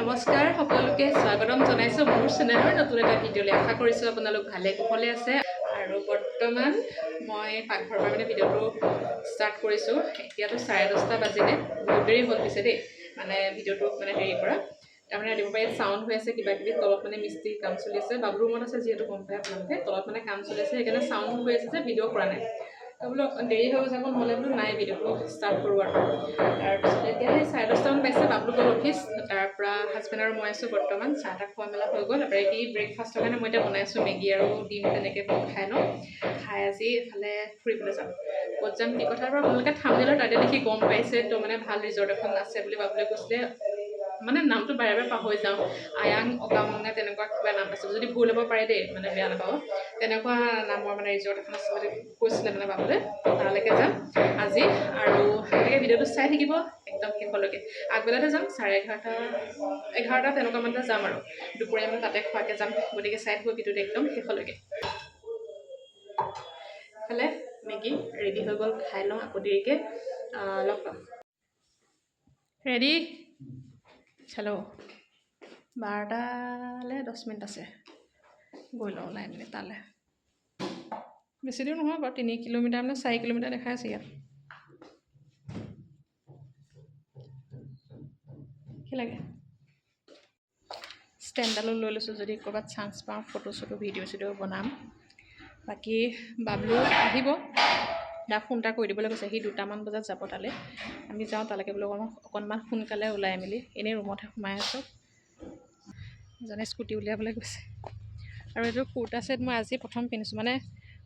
নমস্কাৰ সকলোকে স্বাগতম জনাইছো মোৰ চেনেলৰ নতুন এটা ভিডিঅ'লৈ আশা কৰিছো আপোনালোক ভালে কুশলে আছে আৰু বৰ্তমান মই পাকঘৰৰ পৰা ভিডিঅ'টো ষ্টাৰ্ট কৰিছো এতিয়াতো 10:30 বাজিলে বহুত দেৰি হ'ল পিছে দেই মানে ভিডিঅ'টো হেৰি কৰা তাৰমানে ৰাতিপুৱা সাউণ্ড হৈ আছে কিবা কিবি তলত মিস্ত্ৰী কাম চলি আছে বাবু ৰুমত আছে যিহেতু গম পাই আপোনালোকে তলত কাম চলি আছে সেইকাৰণে সাউণ্ড হৈ আছে যে ভিডিঅ' কৰা নাই বোলো দেৰি হৈ যাব নহ'লে বোলো নাই ভিডিঅ'টো ষ্টাৰ্ট কৰোঁ আৰু তাৰপিছত এতিয়া 10:30 মান পাইছে বাবু গ'ল অফিচ তাৰ পৰা হাজবেণ্ড আৰু মই আছোঁ বৰ্তমান চাহ তাহ খোৱা মেলা হৈ গ'ল তাৰপৰা এই ব্ৰেকফাষ্টৰ কাৰণে মই এতিয়া বনাইছোঁ মেগী আৰু ডিম তেনেকৈ খাই লওঁ খাই আজি এফালে ফুৰিবলৈ যাম ক'ত যাম কি কথাৰ পৰা আপোনালোকে থাম্বনেইলৰ তাতে দেখি গম পাইছে তো ভাল ৰিজৰ্ট এখন আছে বুলি বাবুলে কৈছিলে নামটো বাৰে বাৰে পাহৰি যাওঁ আয়াং অকাম নে তেনেকুৱা কিবা নাম আছে যদি ভুল হ'ব পাৰে দেই বেয়া নাপাব তেনেকুৱা নামৰ ৰিজৰ্ট এখন আছে বুলি কৈছিলে বাবুলে তালৈকে যাম আজি আৰু তেনেকৈ ভিডিঅ'টো চাই থাকিব একদম শেষলৈকে আগবেলাতে যাম 11:30 তেনেকুৱা মানতে যাম আৰু দুপৰীয়া তাতে খোৱাকৈ যাম গতিকে চাই থাকিব ভিডিঅ'টো একদম শেষলৈকে ইফালে মেগী ৰেডি হৈ গ'ল খাই লওঁ আকৌ দেৰিকৈ লগ পাম ৰেডি হেল্ল' 12লে 10 মিনিট আছে গৈ লওঁ ওলাই মেলি তালৈ বেছি দূৰ নহয় বাৰু 3 কিলোমিটাৰ 4 কিলোমিটাৰ দেখাই আছে ইয়াত কি লাগে ষ্টেণ্ডডালো লৈ লৈছোঁ যদি ক'ৰবাত চান্স পাওঁ ফটো চটো ভিডিঅ' চিডিঅ' বনাম বাকী বাবলু আহিব তাক ফোন এটা কৰি দিবলৈ কৈছে সি 2টামান বজাত যাব তালৈ আমি যাওঁ তালৈকে বোলো অকণমান সোনকালে ওলাই মেলি এনেই ৰুমতহে সোমাই আছোঁ এজনে স্কুটি উলিয়াবলৈ গৈছে আৰু এইটো কুৰ্তা ছেট মই আজি প্ৰথম পিন্ধিছোঁ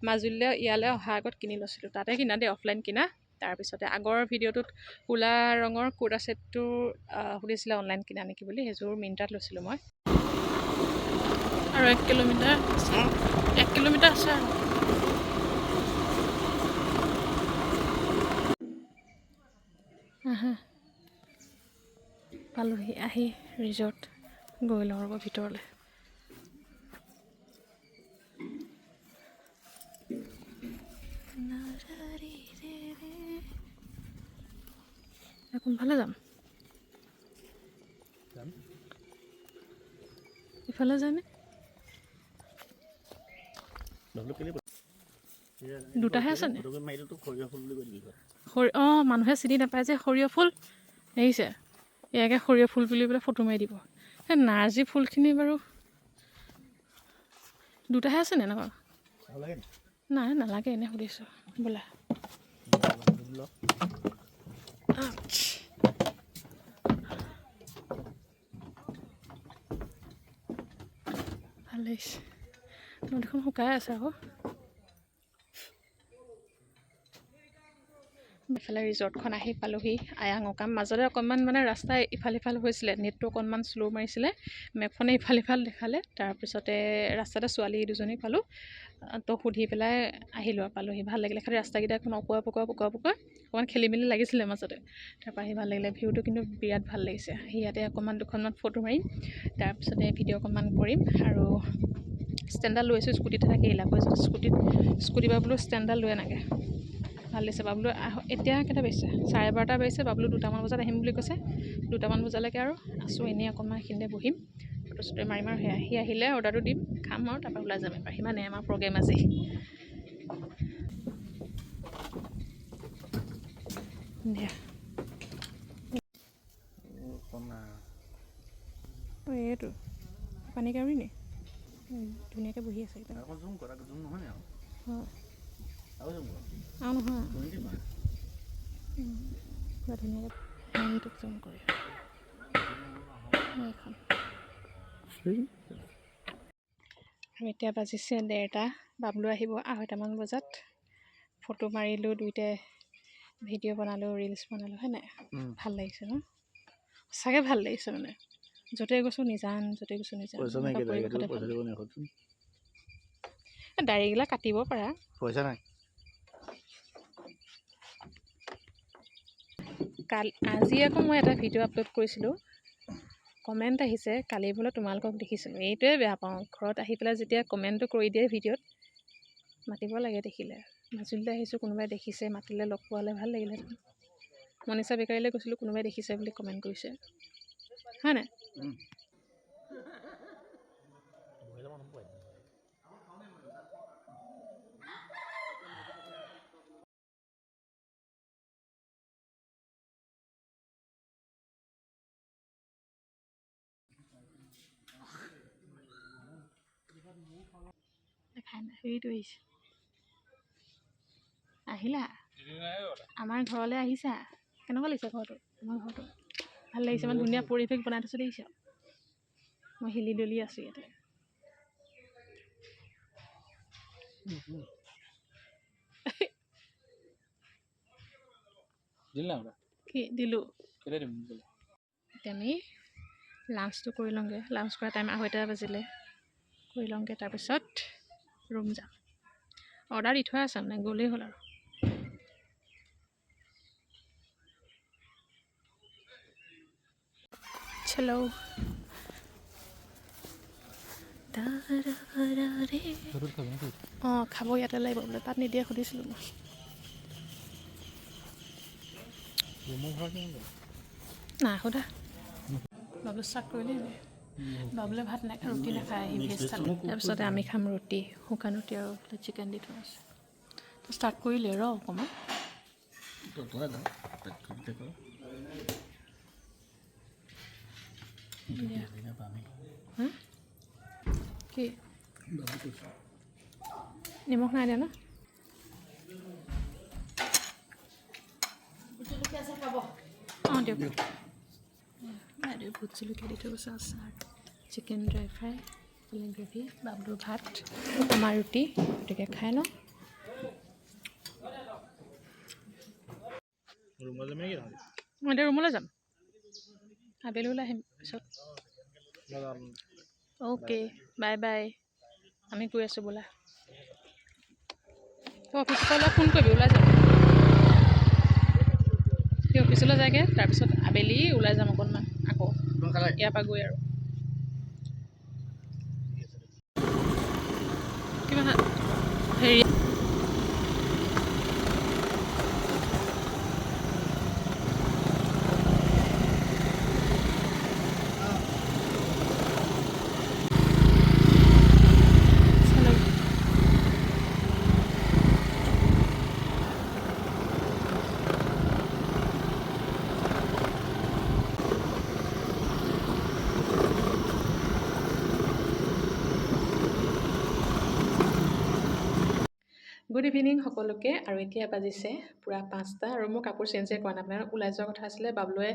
মাজুলীলৈ ইয়ালৈ অহাৰ আগত কিনি লৈছিলোঁ তাতে কিনা দেই অফলাইন কিনা তাৰপিছতে আগৰ ভিডিঅ'টোত ক'লা ৰঙৰ কুৰ্তা ছেটটো সুধিছিলে অনলাইন কিনা নেকি বুলি সেইযোৰ মিন্ত্ৰাত লৈছিলোঁ মই আৰু 1 কিলোমিটাৰ আছে আৰু পালোহি আহি ৰিজৰ্ট গৈ লওঁ ৰ'ব ভিতৰলৈ কোনফালে যাম ইফালে যায়নে দুটাহে আছে নে অঁ মানুহে চিনি নাপায় যে সৰিয়হ ফুল দেখিছে ইয়াকে সৰিয়হ ফুল বুলি পেলাই ফটো মাৰি দিব সেই নাৰ্জী ফুলখিনি বাৰু দুটাহে আছে নে এনেকুৱা নাই নালাগে এনেই সুধিছোঁ বোলা ভাল লাগিছে নদীখন শুকাই আছে আকৌ এইফালে ৰিজৰ্টখন আহি পালোহি আয়াং অকাম মাজতে অকণমান ৰাস্তা ইফাল সিফাল হৈছিলে নেটটো অকণমান শ্ল' মাৰিছিলে মেপখনে ইফাল সিফাল দেখালে তাৰপিছতে ৰাস্তাতে ছোৱালী দুজনী পালোঁ তো সুধি পেলাই আহিলোঁ আৰু পালোহি ভাল লাগিলে খালি ৰাস্তাকেইটা এখন অকোৱা পকোৱা অকণমান খেলি মেলি লাগিছিলে মাজতে তাৰপৰা আহি ভাল লাগিলে ভিউটো কিন্তু বিৰাট ভাল লাগিছে আহি ইয়াতে অকণমান দুখনমান ফটো মাৰিম তাৰপিছতে ভিডিঅ' অকণমান কৰিম আৰু ষ্টেণ্ডডাল লৈ আছোঁ স্কুটিতে থাকি ইলাকৈ স্কুটি বা বোলো ষ্টেণ্ডডাল লৈ নাগে ভাল লাগিছে বাবলু এতিয়া কেইটা বাজিছে 12:30 বাজিছে বাবলু 2টামান বজাত আহিম বুলি কৈছে 2টামান বজালৈকে আৰু আছোঁ এনেই অকণমান এইখিনিতে বহিম ফটো চটো মাৰিম আৰু সি আহিলে অৰ্ডাৰটো দিম খাম আৰু তাৰপৰা ওলাই যাম এবাৰ সিমানেই আমাৰ প্ৰগ্ৰেম আজি এইটো পানী কাউৰী নি ধুনীয়াকৈ বহি আছে আৰু নহয় ধুনীয়াকৈ জুম কৰি এতিয়া বাজিছে 1:30 বাবলু আহিব 2:30মান বজাত ফটো মাৰিলোঁ দুইটাই ভিডিঅ' বনালোঁ ৰিলচ বনালোঁ হয় নাই ভাল লাগিছে ন সঁচাকৈ ভাল লাগিছে য'তে গৈছোঁ নিজান দাড়িগিলা কাটিব পাৰা পইচা নাই আজি আকৌ মই এটা ভিডিঅ' আপলোড কৰিছিলোঁ কমেণ্ট আহিছে কালি বোলে তোমালোকক দেখিছিলোঁ এইটোৱে বেয়া পাওঁ ঘৰত আহি পেলাই যেতিয়া কমেণ্টটো কৰি দিয়ে ভিডিঅ'ত মাতিব লাগে দেখিলে মাজুলীলৈ আহিছোঁ কোনোবাই দেখিছে মাতিলে লগ পোৱালে ভাল লাগিলে মনীষা বেকাৰীলৈ গৈছিলোঁ কোনোবাই দেখিছে বুলি কমেণ্ট কৰিছে হয় নাই দেখাই নাই সেইটো আহিছে আহিলা আমাৰ ঘৰলৈ আহিছা কেনেকুৱা লাগিছে ঘৰটো আমাৰ ঘৰটো ভাল লাগিছে ইমান ধুনীয়া পৰিৱেশ বনাই থৈছে দেখিছা মই হিলি ডলি আছোঁ ইয়াতে কি দিলোঁ এতিয়া আমি লাঞ্চটো কৰি লওঁগৈ লাঞ্চ কৰা টাইম 2:30 বাজিলে কৰি লওঁগৈ তাৰপিছত ৰুম যাম অৰ্ডাৰ দি থোৱা আছে মানে গ'লেই হ'ল আৰু চলো অঁ খাব ইয়াতে লাগিব বোলে তাত নিদিয়ে সুধিছিলোঁ মই নাই সোধা বাবলু ষ্টাৰ্ট কৰিলে বাবুলে ভাত নাখায় ৰুটি নাখায় সি ভেজ খালে তাৰপিছতে আমি খাম ৰুটি শুকান ৰুটি আৰু চিকেন দি থোৱা আছে ষ্টাৰ্ট কৰিলে ৰ অকণমান কি নিমখ নাই দিয়া ন অঁ দিয়ক বাইদেউ ভোট জলকীয়া দি থৈ গৈছে আচাৰ chicken dry fry chicken gravy বাবলুৰ ভাত আমাৰ ৰুটি গতিকে খাই লওঁ মই এতিয়া ৰুমলৈ যাম আবেলি ওলাই আহিম পিছত অ'কে বাই বাই আমি গৈ আছোঁ বোলা তই অফিচৰ পৰা ফোন কৰিবি ওলাই যাম সি অফিচলৈ যায়গৈ তাৰপিছত আবেলি ওলাই যাম অকণমান আকৌ ইয়াৰ পৰা গৈ আৰু কিবা হেৰি গুড ইভিনিং সকলোকে আৰু এতিয়া বাজিছে পূৰা 5টা আৰু মোৰ কাপোৰ চেঞ্জে কৰা নাই আপোনাৰ ওলাই যোৱাৰ কথা আছিলে বাবলুৱে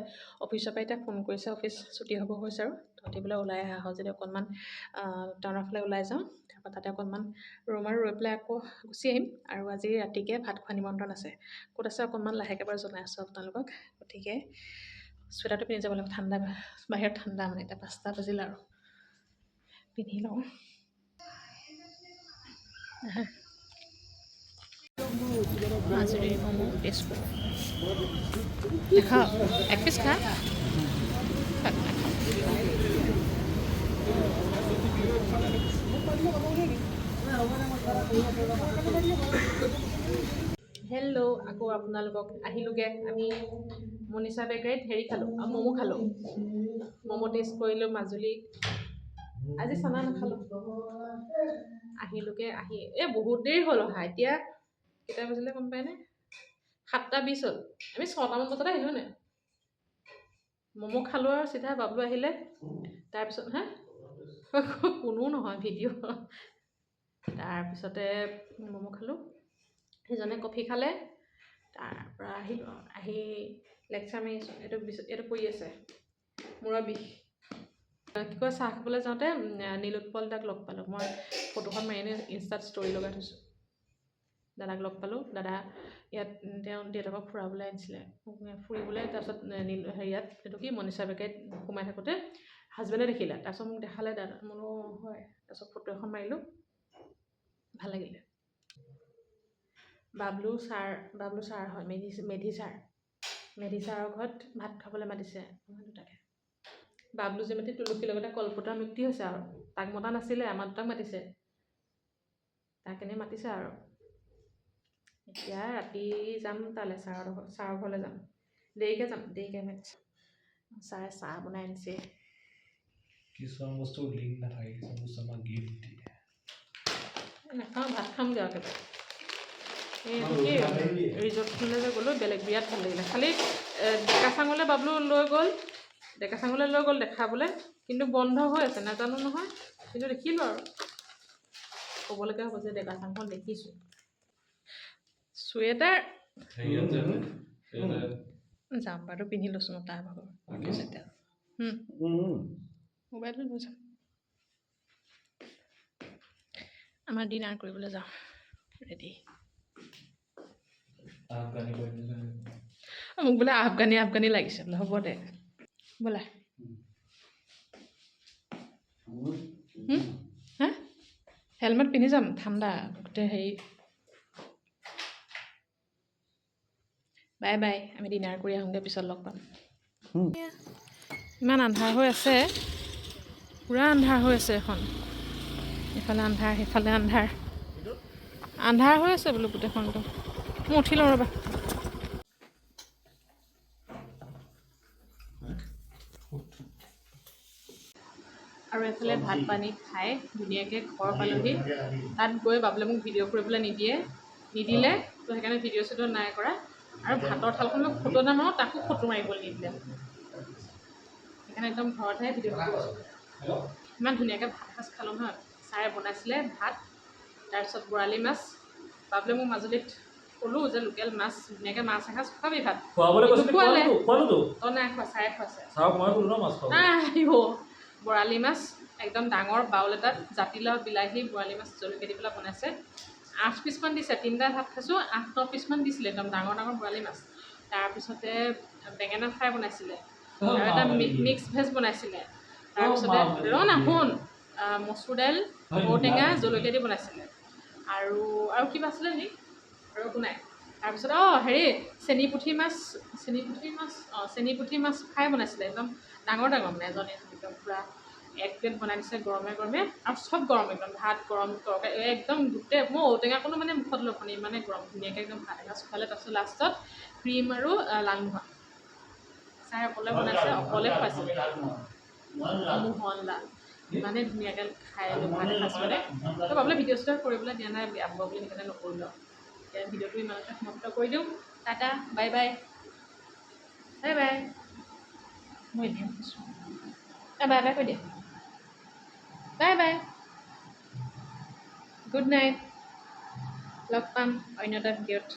অফিচৰ পৰা এতিয়া ফোন কৰিছে অফিচ ছুটি হ'ব হৈছে আৰু তহঁতি বোলে ওলাই আহ যদি অকণমান টাউনৰ ফালে ওলাই যাওঁ তাৰপৰা তাতে অকণমান ৰুম আৰু ৰৈ পেলাই আকৌ গুচি আহিম আৰু আজি ৰাতিকে ভাত খোৱা নিমন্ত্ৰণ আছে ক'ত আছে অকণমান লাহেকৈ বাৰু জনাই আছোঁ আপোনালোকক গতিকে চুৱেটাৰটো পিন্ধি যাব লাগিব ঠাণ্ডা বাহিৰত ঠাণ্ডা মানে এতিয়া 5টা বাজিল আৰু পিন্ধি লওঁ মাজুলীৰ ম'ম' টেষ্ট কৰোঁ নাখাওঁ এক পিচ খা হেল্ল' আকৌ আপোনালোকক আহিলোঁগৈ আমি মনীষা বেকাৰীত হেৰি খালোঁ ম'ম' খালোঁ ম'ম' টেষ্ট কৰিলোঁ মাজুলী আজি চানা নাখালোঁ আহিলোঁগৈ আহি বহুত দেৰি হ'ল অহা এতিয়া কেইটা বাজিলে গম পায়নে 7:20 হ'ল আমি 6টামান বজাতে আহিলোঁ নে ম'ম' খালোঁ আৰু চিধা বাবলু আহিলে তাৰপিছত কোনো নহয় ভিডিঅ' তাৰপিছতে ম'ম' খালোঁ সিজনে কফি খালে তাৰপৰা আহিলোঁ আহি লেকচাৰ মাৰিছোঁ এইটো পৰি আছে মূৰৰ বিষ কি কয় চাহ খাবলৈ যাওঁতে নীলোৎপল দাক লগ পালোঁ মই ফটোখন মাৰি আনি ইনষ্টাত ষ্টৰি লগাই থৈছোঁ দাদাক লগ পালোঁ দাদা ইয়াত তেওঁ দেউতাকক ফুৰাবলৈ আনিছিলে ফুৰিবলৈ তাৰপিছত হেৰিয়াত এইটো কি মনীষা বেকাৰীত সোমাই থাকোঁতে হাজবেণ্ডে দেখিলে তাৰপিছত মোক দেখালে দাদা বোলো হয় তাৰপিছত ফটো এখন মাৰিলোঁ ভাল লাগিলে বাবলু ছাৰ হয় মেধি ছাৰৰ ঘৰত ভাত খাবলৈ মাতিছে দুটাকে বাবলু যে মাতি তুলসীৰ লগতে কলপতাৰ মৃত্যু হৈছে আৰু তাক মতা নাছিলে আমাৰ দুটাক মাতিছে তাক এনেই মাতিছে আৰু এতিয়া ৰাতি যাম তালৈ ছাৰৰ ঘৰলৈ যাম দেৰিকৈ মেটছ ছাৰে চাহ বনাই আনিছে কিছুমান বস্তু লিংক নাথাকে কিছুমান বস্তু আমাক গিফ্ট দিয়ে নাখাওঁ ভাত খামগৈ আৰু কি ৰিজৰ্টখনলৈ যে গ'লোঁ বেলেগ বিৰাট ভাল লাগিলে খালি ডেকাচাঙলৈ বাবলু লৈ গ'ল দেখাবলৈ কিন্তু বন্ধ হৈ আছে নাজানো নহয় কিন্তু দেখিলোঁ আৰু ক'বলগীয়া হ'ব যে ডেকাচাংখন দেখিছোঁ চুৱেটাৰ জাম্পাৰটো পিন্ধি লৈছোঁ মই তাৰ ভাগৰ মোবাইলটো লৈ যাম আমাৰ ডিনাৰ কৰিবলৈ যাওঁ ৰেডি মোক বোলে আফগানী লাগিছে বোলে হ'ব দে বোলা হা হেলমেট পিন্ধি যাম ঠাণ্ডা গোটেই হেৰি বাই বাই আমি ডিনাৰ কৰি আহোঁগৈ পিছত লগ পাম ইমান আন্ধাৰ হৈ আছে পূৰা আন্ধাৰ হৈ আছে এখন ইফালে আন্ধাৰ সিফালে আন্ধাৰ হৈ আছে বোলো গোটেইখনটো মই উঠি লওঁ ৰ'বা আৰু এফালে ভাত পানী খাই ধুনীয়াকৈ ঘৰ পালোহি তাত গৈ বাবুলে মোক ভিডিঅ' কৰিবলৈ নিদিলে তো সেইকাৰণে ভিডিঅ' চিডিঅ' নাই কৰা আৰু ভাতৰ থালখন মই ফটো এটা মাৰোঁ তাকো ফটো মাৰিবলৈ নিদিলে সেইকাৰণে একদম ঘৰতহে ভিডিঅ' কৰিছোঁ ইমান ধুনীয়াকৈ ভাত সাজ খালোঁ নহয় ছাৰে বনাইছিলে ভাত তাৰপিছত বৰালি মাছ বাবুলে মোক মাজুলীত ক'লোঁ যে লোকেল মাছ ধুনীয়াকৈ মাছ এসাঁজ খোৱাবি ভাত খোৱালে তই নাই খোৱা ছাৰে খুৱাইছে আহিব বৰালি মাছ একদম ডাঙৰ বাউল এটাত জাতিলাও বিলাহী বৰালি মাছ জলকীয়া দি পেলাই বনাইছে 8 পিচমান দিছে 3টা ভাত খাইছোঁ 8-9 পিচমান দিছিলে একদম ডাঙৰ বৰালি মাছ তাৰপিছতে বেঙেনা ফ্ৰাই বনাইছিলে আৰু এটা মিক্স ভেজ বনাইছিলে তাৰপিছতে শুন মচুৰ দাইল ঔটেঙা জলকীয়া দি বনাইছিলে আৰু কিবা আছিলে নি আৰু একো নাই তাৰপিছত হেৰি চেনি পুঠি মাছ ফ্ৰাই বনাইছিলে একদম ডাঙৰ মানে এজনে একদম পূৰা 1 প্লেট বনাই দিছে গৰমে আৰু চব গৰম একদম ভাত গৰম তৰকাৰী একদম গোটেই মই ঔটেঙা কোনো মানে মুখত লখনি ইমানে গৰম ধুনীয়াকৈ একদম ভাত এসাঁজ খোৱালে তাৰপিছত লাষ্টত ক্ৰীম আৰু লালমোহন চাই অকলে বনাইছে অকলে খুৱাইছে মোহনলাল ইমানে ধুনীয়াকৈ খাই ভাত এসাঁজ মানে তো বাবুলে ভিডিঅ' চিডিঅ' কৰিবলৈ দিয়া নাই বেয়া পাব বুলি সেইকাৰণে নকৰিলোঁ এতিয়া ভিডিঅ'টো ইমানতে সমাপ্ত কৰি দিওঁ টাটা বাই বাই মই এতিয়া বাই বাই কৈ দিয়া বাই গুড নাইট লগ পাম অন্য এটা ভিডিঅ'ত